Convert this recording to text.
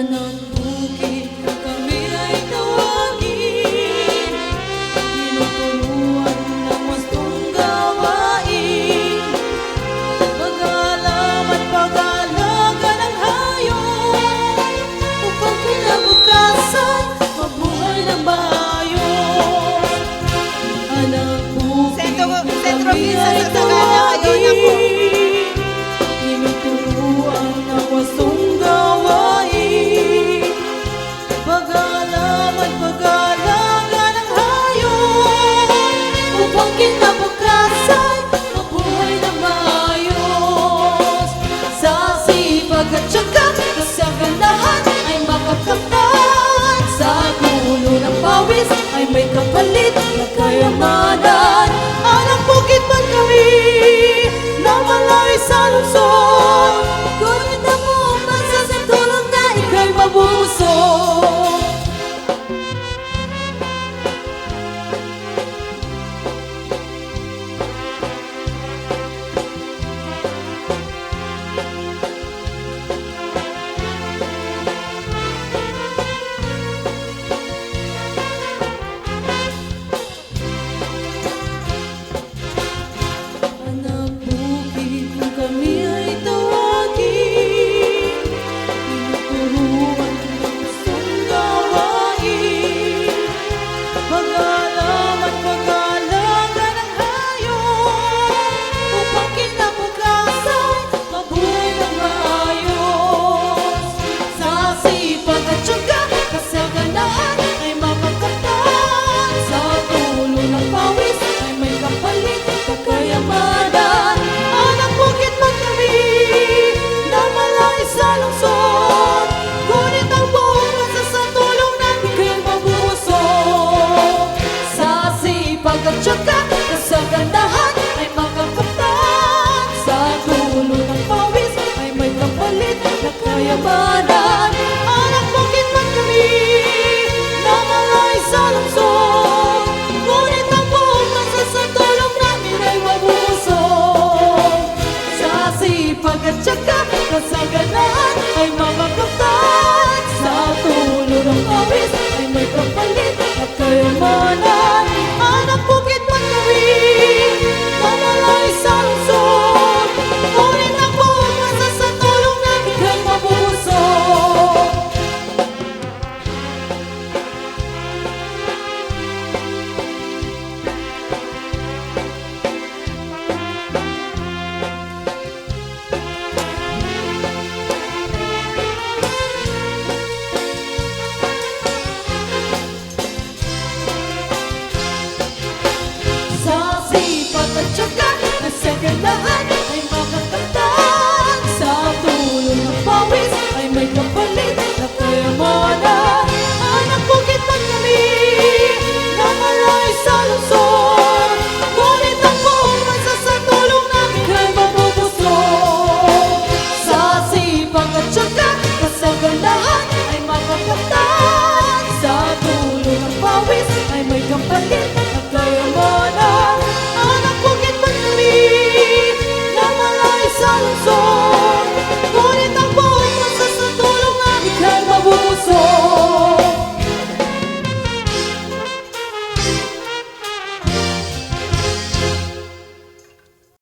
Anong bukid kami ay tawagin, tinuturuan ng wastong gawain, pag-aalam at pag-aalaga ng hayop, upang kinabukasan mabuhay ng maayos. Anong bukid kami ay tawagin, tinuturuan ng wastong gawain, pag-aalam at pag-aalaga ng hayop, upang kinabukasan mabuhay ng maayos. Sa sipag at tiyaga, kasaganahan ay makakamtan, sa dulo ng pawis ay may kapalit na kayamanan. Anong bukid man kami na malayo sa lungsod, ngunit ang umasa sa tulong na ika'y mabusog. Anong bukid kami ay tawagin, tinuturuan ng wastong gawain, pag-aalam at pag-aalaga ng hayop, upang kinabukasan mabuhay ng maayos. Sa sipag at tiyaga, kasaganahan ay makakamtan, sa tulo ng pawis ay may kapalit na kayamanan. Anong bukid man kami na malayo sa lungsod, ngunit ang buong bansa sa tulong ng ika'y mabusog. Sa sipag at tiyaga, kasaganahan ay makakamtan, sa dulo ng pawis ay may kapalit na kayamanan. Anong bukid man kami na malayo sa lungsod, ngunit ang buong bansa sa tulong namin ay mabusog. Sa sipag at tiyaga, kasaganahan ay makakamtan, sa tulo ng pawis ay may kapalit at kayamanan.